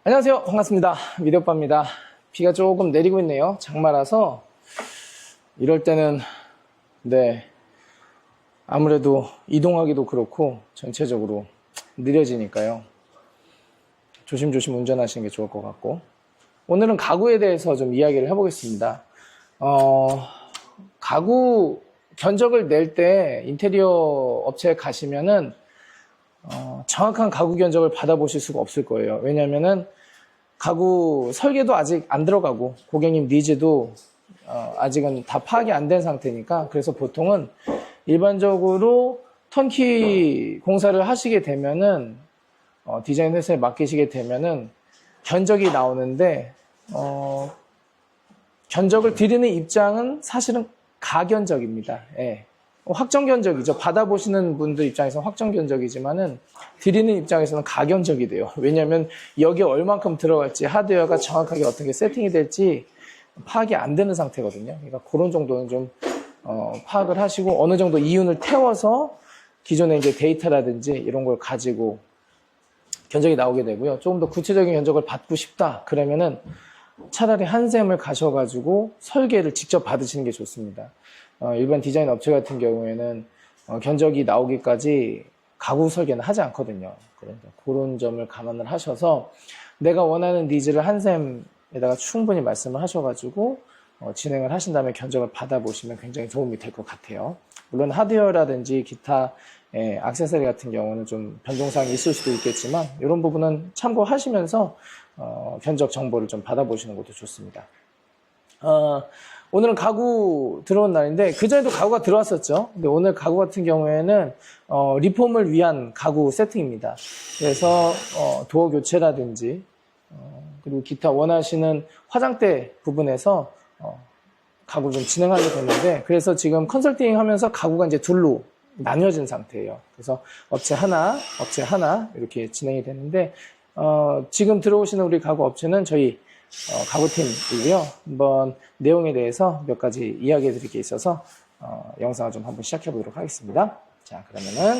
안녕하세요. 반갑습니다. 미디어빠입니다. 비가 조금 내리고 있네요. 장마라서 이럴 때는 아무래도 이동하기도 그렇고 전체적으로 느려지니까요. 조심조심 운전하시는 게 좋을 것 같고, 오늘은 가구에 대해서 좀 이야기를 해보겠습니다. 가구 견적을 낼 때 인테리어 업체에 가시면은 정확한 가구 견적을 받아보실 수가 없을 거예요. 왜냐면은 가구 설계도 아직 안 들어가고 고객님 니즈도 아직은 다 파악이 안 된 상태니까, 그래서 보통은 일반적으로 턴키 공사를 하시게 되면은 디자인 회사에 맡기시게 되면은 견적이 나오는데, 견적을 드리는 입장은 사실은 가견적입니다. 예. 확정 견적이죠. 받아보시는 분들 입장에서는 확정 견적이지만은 드리는 입장에서는 가견적이 돼요. 왜냐하면 여기에 얼만큼 들어갈지, 하드웨어가 정확하게 어떻게 세팅이 될지 파악이 안 되는 상태거든요. 그러니까 그런 정도는 좀 파악을 하시고, 어느 정도 이윤을 태워서 기존의 이제 데이터라든지 이런 걸 가지고 견적이 나오게 되고요. 조금 더 구체적인 견적을 받고 싶다 그러면은 차라리 한샘을 가셔가지고 설계를 직접 받으시는 게 좋습니다. 일반 디자인 업체 같은 경우에는 견적이 나오기까지 가구 설계는 하지 않거든요. 그러니까 그런 점을 감안을 하셔서 내가 원하는 니즈를 한샘에다가 충분히 말씀을 하셔가지고 진행을 하신 다음에 견적을 받아보시면 굉장히 도움이 될 것 같아요. 물론 하드웨어라든지 기타 액세서리 같은 경우는 좀 변동사항이 있을 수도 있겠지만, 이런 부분은 참고하시면서 견적 정보를 좀 받아보시는 것도 좋습니다. 오늘은 가구 들어온 날인데, 그전에도 가구가 들어왔었죠. 근데 오늘 가구 같은 경우에는 리폼을 위한 가구 세팅입니다. 그래서 도어 교체라든지 그리고 기타 원하시는 화장대 부분에서 가구를 좀 진행하게 됐는데, 그래서 지금 컨설팅 하면서 가구가 이제 둘로 나뉘어진 상태예요. 그래서 업체 하나 이렇게 진행이 됐는데, 지금 들어오시는 우리 가구 업체는 저희 가구팀이고요. 한번 내용에 대해서 몇 가지 이야기해 드릴 게 있어서 영상을 좀 한번 시작해 보도록 하겠습니다. 자, 그러면은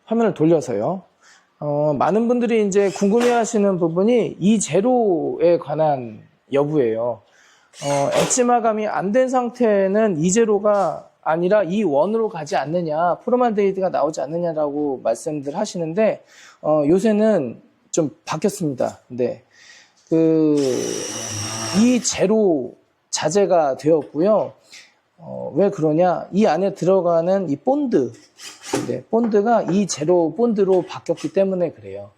화면을 돌려서요. 많은 분들이 이제 궁금해 하시는 부분이 이 제로에 관한 여부예요. 엣지 마감이 안 된 상태는 이 제로가 아니라 이 원으로 가지 않느냐, 포르말데히드가 나오지 않느냐라고 말씀들 하시는데, 요새는 좀 바뀌었습니다. 네. 이 제로 자재가 되었고요. 왜 그러냐? 이 안에 들어가는 이 본드, 본드가 이 제로 본드로 바뀌었기 때문에 그래요.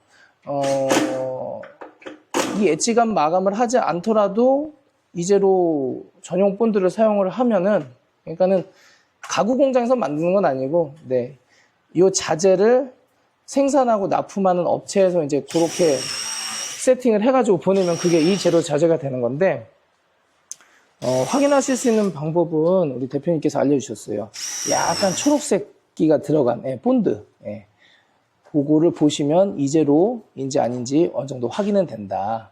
이 엣지감 마감을 하지 않더라도 이 제로 전용 본드를 사용을 하면은, 그러니까는 가구 공장에서 만드는 건 아니고, 이 자재를 생산하고 납품하는 업체에서 이제 그렇게 세팅을 해가지고 보내면 그게 이 제로 자재가 되는 건데, 확인하실 수 있는 방법은 우리 대표님께서 알려주셨어요. 약간 초록색기가 들어간 본드. 그거를 보시면 이 제로인지 아닌지 어느 정도 확인은 된다.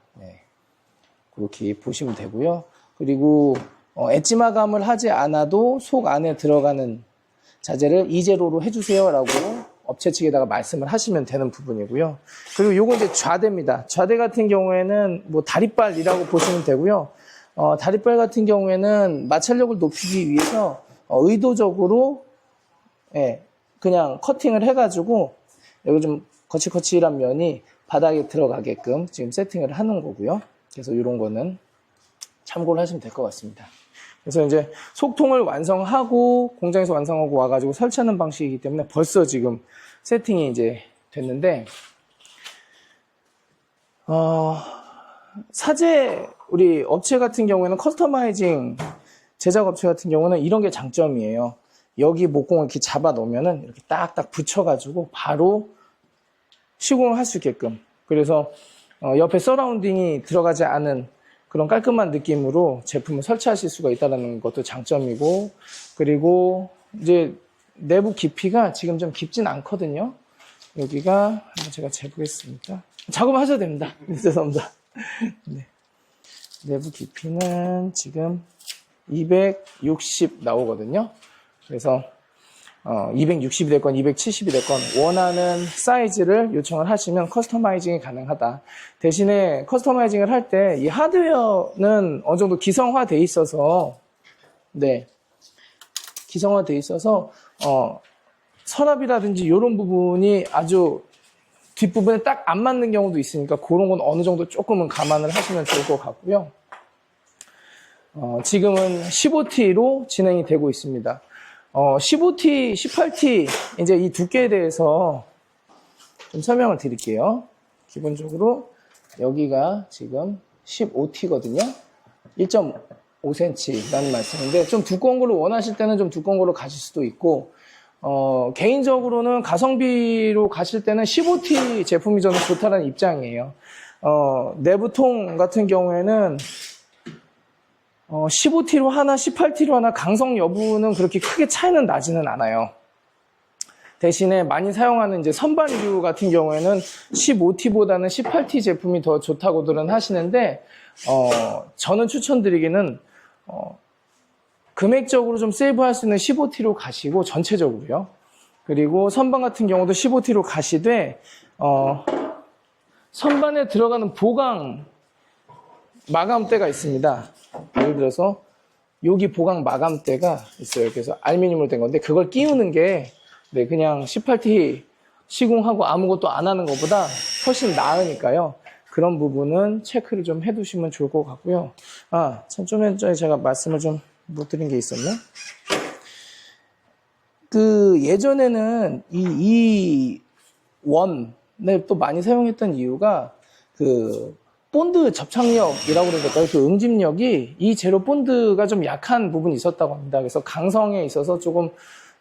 그렇게 보시면 되고요. 그리고 엣지 마감을 하지 않아도 속 안에 들어가는 자재를 이 제로로 해주세요 라고 업체 측에다가 말씀을 하시면 되는 부분이고요. 그리고 요거 이제 좌대입니다. 좌대 같은 경우에는 뭐 다리빨이라고 보시면 되고요. 다리빨 같은 경우에는 마찰력을 높이기 위해서 의도적으로 그냥 커팅을 해가지고 여기 좀 거칠거칠한 면이 바닥에 들어가게끔 지금 세팅을 하는 거고요. 그래서 이런 거는 참고를 하시면 될 것 같습니다. 그래서 이제 속통을 완성하고 공장에서 완성하고 와가지고 설치하는 방식이기 때문에 벌써 지금 세팅이 이제 됐는데, 사제 우리 업체 같은 경우에는 커스터마이징 제작 업체 같은 경우는 이런 게 장점이에요. 여기 목공을 이렇게 잡아 놓으면은 이렇게 딱딱 붙여가지고 바로 시공을 할 수 있게끔. 그래서 옆에 서라운딩이 들어가지 않은 그런 깔끔한 느낌으로 제품을 설치하실 수가 있다는 것도 장점이고, 그리고 이제 내부 깊이가 지금 좀 깊진 않거든요. 여기가 한번 제가 재보겠습니다. 작업하셔도 됩니다. 죄송합니다. 내부 깊이는 지금 260 나오거든요. 그래서 260이 됐건 270이 됐건 원하는 사이즈를 요청을 하시면 커스터마이징이 가능하다. 대신에 커스터마이징을 할 때 이 하드웨어는 어느 정도 기성화돼 있어서 네, 기성화돼 있어서 서랍이라든지 이런 부분이 아주 뒷부분에 딱 안 맞는 경우도 있으니까 그런 건 어느 정도 조금은 감안을 하시면 좋을 것 같고요. 지금은 15T로 진행이 되고 있습니다. 15T, 18T 이제 이 두께에 대해서 좀 설명을 드릴게요. 기본적으로 여기가 지금 15T거든요. 1.5cm라는 말씀인데 좀 두꺼운 걸로 원하실 때는 좀 두꺼운 걸로 가실 수도 있고 개인적으로는 가성비로 가실 때는 15T 제품이 저는 좋다는 입장이에요. 내부통 같은 경우에는 15T로 하나, 18T로 하나 강성 여부는 그렇게 크게 차이는 나지는 않아요. 대신에 많이 사용하는 이제 선반류 같은 경우에는 15T보다는 18T 제품이 더 좋다고들은 하시는데, 저는 추천드리기는, 금액적으로 좀 세이브할 수 있는 15T로 가시고, 전체적으로요. 그리고 선반 같은 경우도 15T로 가시되, 선반에 들어가는 보강 마감대가 있습니다. 예를 들어서 여기 보강 마감대가 있어요. 그래서 알루미늄으로 된 건데 그걸 끼우는 게 네, 그냥 18T 시공하고 아무것도 안 하는 것보다 훨씬 나으니까요. 그런 부분은 체크를 좀 해두시면 좋을 것 같고요. 참 좀 전에 제가 말씀을 좀 못 드린 게 있었네. 예전에는 이 원을 또 많이 사용했던 이유가 본드 접착력이라고 그러니까 그 응집력이 이 제로 본드가 좀 약한 부분이 있었다고 합니다. 그래서 강성에 있어서 조금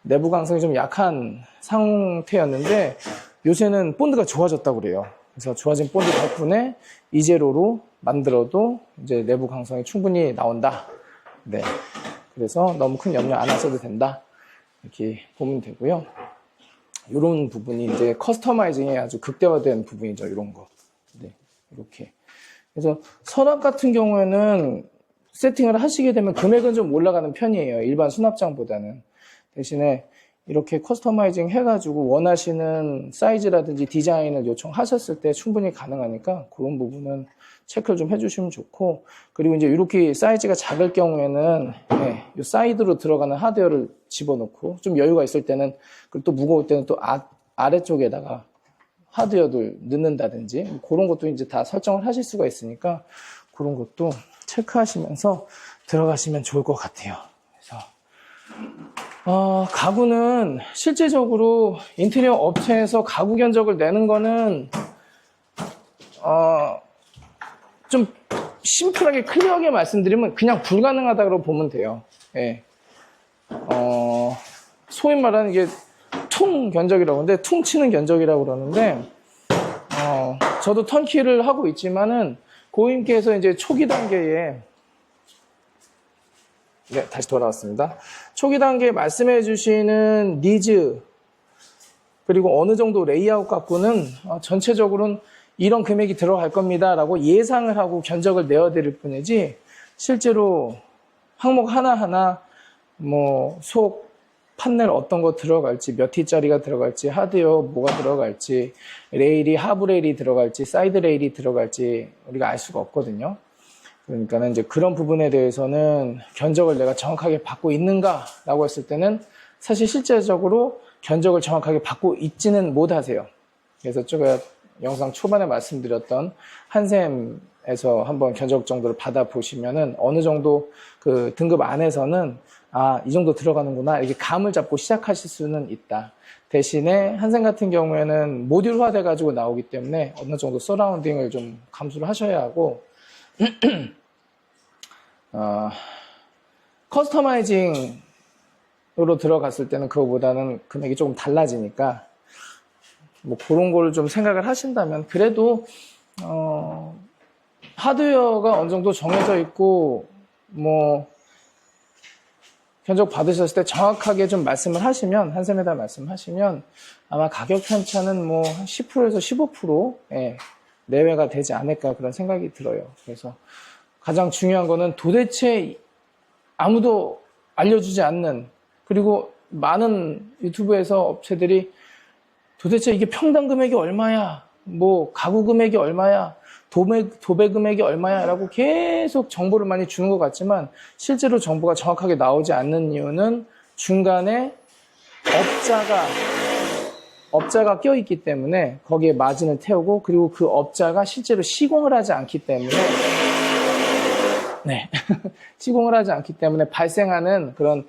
내부 강성이 좀 약한 상태였는데 요새는 본드가 좋아졌다고 그래요. 그래서 좋아진 본드 덕분에 이 제로로 만들어도 이제 내부 강성이 충분히 나온다. 네. 그래서 너무 큰 염려 안 하셔도 된다. 이렇게 보면 되고요. 이런 부분이 이제 커스터마이징에 아주 극대화된 부분이죠. 이런 거. 네. 이렇게. 그래서 서랍 같은 경우에는 세팅을 하시게 되면 금액은 좀 올라가는 편이에요. 일반 수납장보다는. 대신에 이렇게 커스터마이징 해가지고 원하시는 사이즈라든지 디자인을 요청하셨을 때 충분히 가능하니까 그런 부분은 체크를 좀 해주시면 좋고, 그리고 이제 이렇게 사이즈가 작을 경우에는 네, 이 사이드로 들어가는 하드웨어를 집어넣고 좀 여유가 있을 때는, 그리고 또 무거울 때는 또 아래쪽에다가 하드웨어를 넣는다든지 그런 것도 이제 다 설정을 하실 수가 있으니까 그런 것도 체크하시면서 들어가시면 좋을 것 같아요. 그래서 가구는 실제적으로 인테리어 업체에서 가구 견적을 내는 거는 좀 심플하게 클리어하게 말씀드리면 그냥 불가능하다고 보면 돼요. 예. 소위 말하는 이게 퉁 견적이라고 하는데, 퉁치는 견적이라고 그러는데, 저도 턴키를 하고 있지만은, 고객님께서 이제 초기 단계에, 네, 다시 돌아왔습니다. 초기 단계에 말씀해 주시는 니즈, 그리고 어느 정도 레이아웃 갖고는, 전체적으로는 이런 금액이 들어갈 겁니다. 라고 예상을 하고 견적을 내어드릴 뿐이지, 실제로 항목 하나하나, 속, 판넬 어떤 거 들어갈지, 몇 T짜리가 들어갈지, 하드웨어 뭐가 들어갈지, 레일이 하부 레일이 들어갈지, 사이드 레일이 들어갈지 우리가 알 수가 없거든요. 그러니까는 이제 그런 부분에 대해서는 견적을 내가 정확하게 받고 있는가라고 했을 때는 사실 실제적으로 견적을 정확하게 받고 있지는 못하세요. 그래서 제가 영상 초반에 말씀드렸던 한샘에서 한번 견적 정도를 받아보시면은 어느 정도 그 등급 안에서는 이 정도 들어가는구나 이렇게 감을 잡고 시작하실 수는 있다. 대신에 한샘 같은 경우에는 모듈화 돼가지고 나오기 때문에 어느 정도 서라운딩을 좀 감수를 하셔야 하고 커스터마이징으로 들어갔을 때는 그거보다는 금액이 조금 달라지니까 그런 걸 좀 생각을 하신다면 그래도 하드웨어가 어느 정도 정해져 있고 견적 받으셨을 때 정확하게 좀 말씀을 하시면, 한샘에다 말씀하시면 아마 가격 편차는 10%에서 15% 내외가 되지 않을까 그런 생각이 들어요. 그래서 가장 중요한 거는 도대체 아무도 알려주지 않는, 그리고 많은 유튜브에서 업체들이 도대체 이게 평당 금액이 얼마야? 뭐 가구 금액이 얼마야? 도배 금액이 얼마야? 라고 계속 정보를 많이 주는 것 같지만 실제로 정보가 정확하게 나오지 않는 이유는 중간에 업자가 껴있기 때문에 거기에 마진을 태우고 그리고 그 업자가 실제로 시공을 하지 않기 때문에 네. 시공을 하지 않기 때문에 발생하는 그런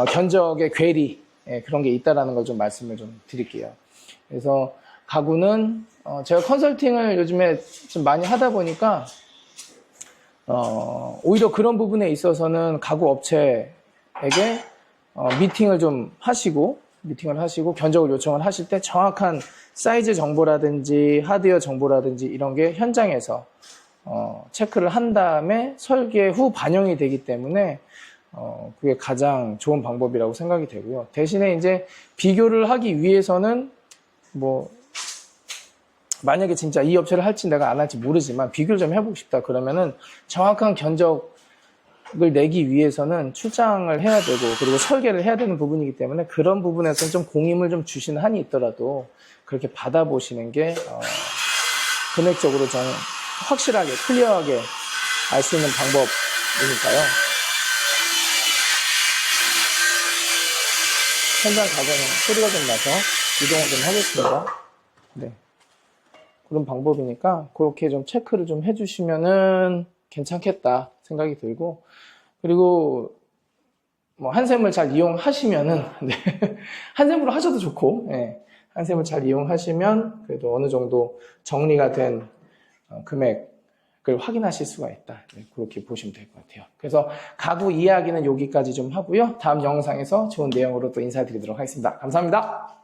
견적의 괴리 그런 게 있다라는 걸 좀 말씀을 좀 드릴게요. 그래서 가구는 제가 컨설팅을 요즘에 좀 많이 하다 보니까 오히려 그런 부분에 있어서는 가구 업체에게 미팅을 하시고 견적을 요청을 하실 때 정확한 사이즈 정보라든지 하드웨어 정보라든지 이런 게 현장에서 체크를 한 다음에 설계 후 반영이 되기 때문에 그게 가장 좋은 방법이라고 생각이 되고요. 대신에 이제 비교를 하기 위해서는 뭐 만약에 진짜 이 업체를 할지 내가 안 할지 모르지만 비교를 좀 해보고 싶다 그러면은 정확한 견적을 내기 위해서는 출장을 해야 되고 그리고 설계를 해야 되는 부분이기 때문에 그런 부분에서는 좀 공임을 좀 주시는 한이 있더라도 그렇게 받아보시는 게 금액적으로 좀 확실하게 클리어하게 알 수 있는 방법이니까요. 현장 가서는 소리가 좀 나서 이동을 좀 하겠습니다. 네. 그런 방법이니까 그렇게 좀 체크를 좀 해주시면은 괜찮겠다 생각이 들고 그리고 뭐 한샘을 잘 이용하시면은 네. 한샘으로 하셔도 좋고 네. 한샘을 잘 이용하시면 그래도 어느 정도 정리가 된 금액을 확인하실 수가 있다. 네. 그렇게 보시면 될 것 같아요. 그래서 가구 이야기는 여기까지 좀 하고요. 다음 영상에서 좋은 내용으로 또 인사드리도록 하겠습니다. 감사합니다.